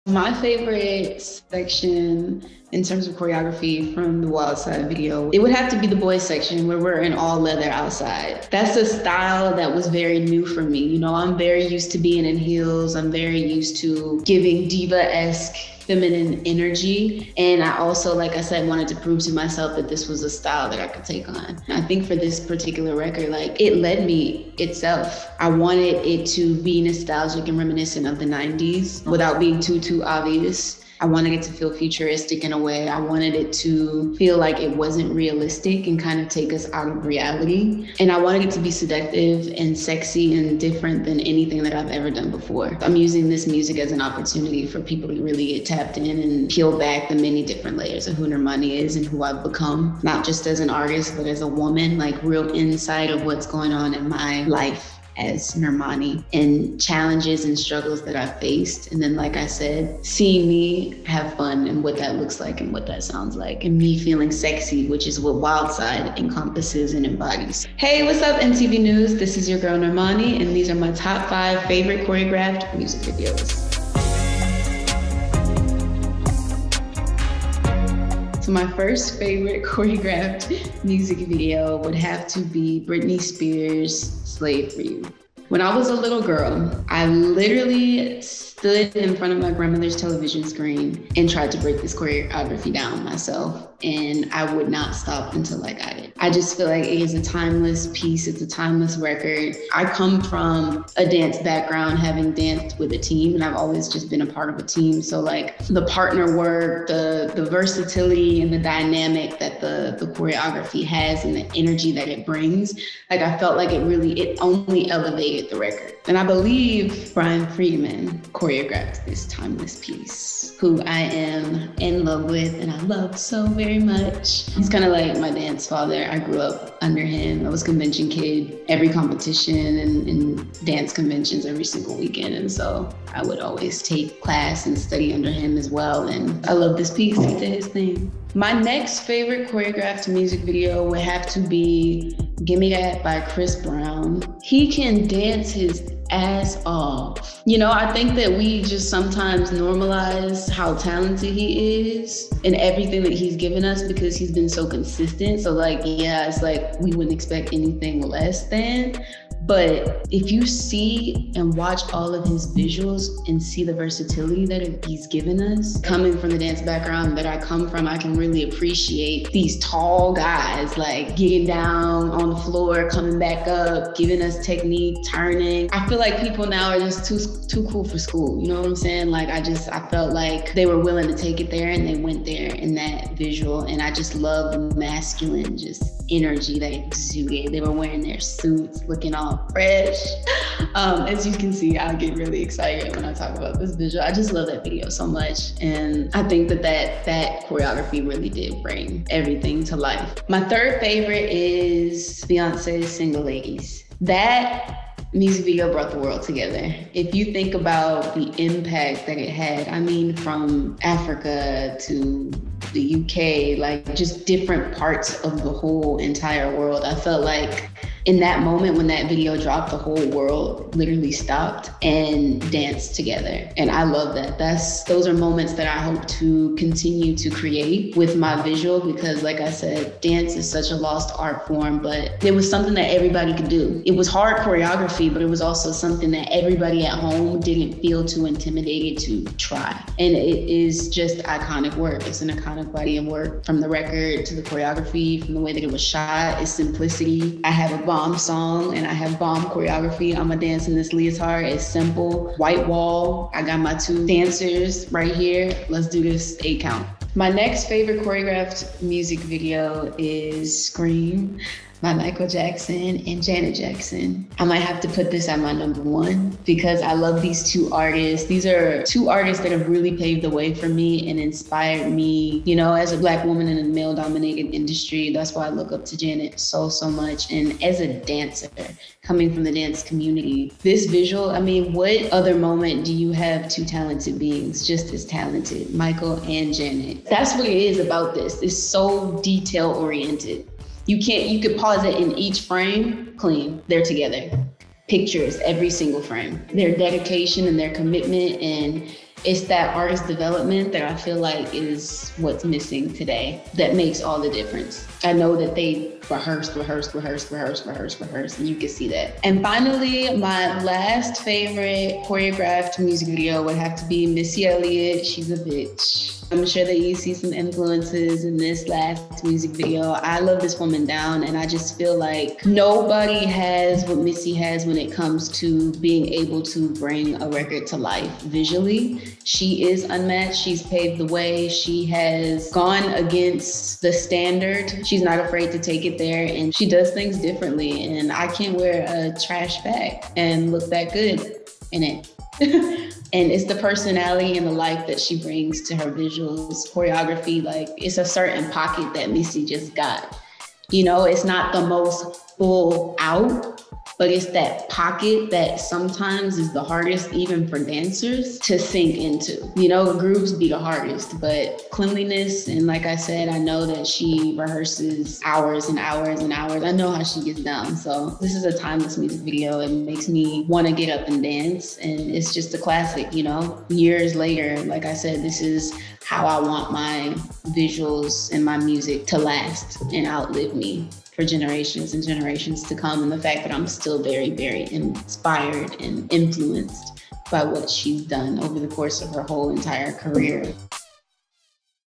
My favorite section in terms of choreography from the Wild Side video, it would have to be the boys section where we're in all leather outside. That's a style that was very new for me. You know, I'm very used to being in heels. I'm very used to giving diva-esque feminine energy. And I also, like I said, wanted to prove to myself that this was a style that I could take on. I think for this particular record, like it led me itself. I wanted it to be nostalgic and reminiscent of the 90s without being too obvious. I wanted it to feel futuristic in a way. I wanted it to feel like it wasn't realistic and kind of take us out of reality. And I wanted it to be seductive and sexy and different than anything that I've ever done before. I'm using this music as an opportunity for people to really get tapped in and peel back the many different layers of who Normani is and who I've become, not just as an artist, but as a woman, like real insight of what's going on in my life as Normani and challenges and struggles that I've faced. And then, like I said, seeing me have fun and what that looks like and what that sounds like, and me feeling sexy, which is what Wild Side encompasses and embodies. Hey, what's up, MTV News? This is your girl Normani, and these are my top 5 favorite choreographed music videos. So my first favorite choreographed music video would have to be Britney Spears' Slave for You. When I was a little girl, I literally stood in front of my grandmother's television screen and tried to break this choreography down myself. And I would not stop until I got it. I just feel like it is a timeless piece. It's a timeless record. I come from a dance background, having danced with a team, and I've always just been a part of a team. So like the partner work, the versatility and the dynamic that the choreography has and the energy that it brings, like I felt like it only elevated the record. And I believe Brian Friedman choreographed this timeless piece, who I am in love with and I love so very much. He's kind of like my dance father. I grew up under him. I was a convention kid, every competition and dance conventions every single weekend. And so I would always take class and study under him as well. And I love this piece. He did his thing. My next favorite choreographed music video would have to be Gimme That by Chris Brown. He can dance his ass off. You know, I think that we just sometimes normalize how talented he is and everything that he's given us because he's been so consistent. So like, yeah, it's like we wouldn't expect anything less than. But if you see and watch all of his visuals and see the versatility that he's given us, coming from the dance background that I come from, I can really appreciate these tall guys like getting down on the floor, coming back up, giving us technique, turning. I feel like people now are just too cool for school. You know what I'm saying? Like I felt like they were willing to take it there and they went there in that visual. And I just love the masculine just energy that exuded. They were wearing their suits, looking all fresh. As you can see, I get really excited when I talk about this visual. I just love that video so much. And I think that choreography really did bring everything to life. My third favorite is Beyonce's Single Ladies. That music video brought the world together. If you think about the impact that it had, I mean, from Africa to the UK, like just different parts of the whole entire world. I felt like in that moment when that video dropped, the whole world literally stopped and danced together. And I love that. Those are moments that I hope to continue to create with my visual, because like I said, dance is such a lost art form, but it was something that everybody could do. It was hard choreography, but it was also something that everybody at home didn't feel too intimidated to try. And it is just iconic work. It's an iconic body of work, from the record to the choreography, from the way that it was shot, its simplicity. I have a bomb song and I have bomb choreography. I'm a dance in this leotard. It's simple, white wall. I got my 2 dancers right here. Let's do this 8 count. My next favorite choreographed music video is Scream by Michael Jackson and Janet Jackson. I might have to put this at my number 1 because I love these 2 artists. These are 2 artists that have really paved the way for me and inspired me, you know, as a Black woman in a male-dominated industry. That's why I look up to Janet so much. And as a dancer, coming from the dance community, this visual, I mean, what other moment do you have 2 talented beings just as talented, Michael and Janet? That's what it is about this. It's so detail-oriented. You could pause it in each frame, clean, they're together. Pictures, every single frame. Their dedication and their commitment and It's that artist development that I feel like is what's missing today that makes all the difference. I know that they rehearsed, and you can see that. And finally, my last favorite choreographed music video would have to be Missy Elliott, She's a Bitch. I'm sure that you see some influences in this last music video. I love this woman down, and I just feel like nobody has what Missy has when it comes to being able to bring a record to life visually. She is unmatched. She's paved the way. She has gone against the standard. She's not afraid to take it there, and she does things differently. And I can't wear a trash bag and look that good in it. And it's the personality and the life that she brings to her visuals, choreography. Like, it's a certain pocket that Missy just got. You know, it's not the most full out, but it's that pocket that sometimes is the hardest even for dancers to sink into. You know, grooves be the hardest, but cleanliness, and like I said, I know that she rehearses hours and hours and hours. I know how she gets down. So this is a timeless music video. It makes me want to get up and dance, and it's just a classic, you know? Years later, like I said, this is how I want my visuals and my music to last and outlive me for generations and generations to come. And the fact that I'm still very, very inspired and influenced by what she's done over the course of her whole entire career.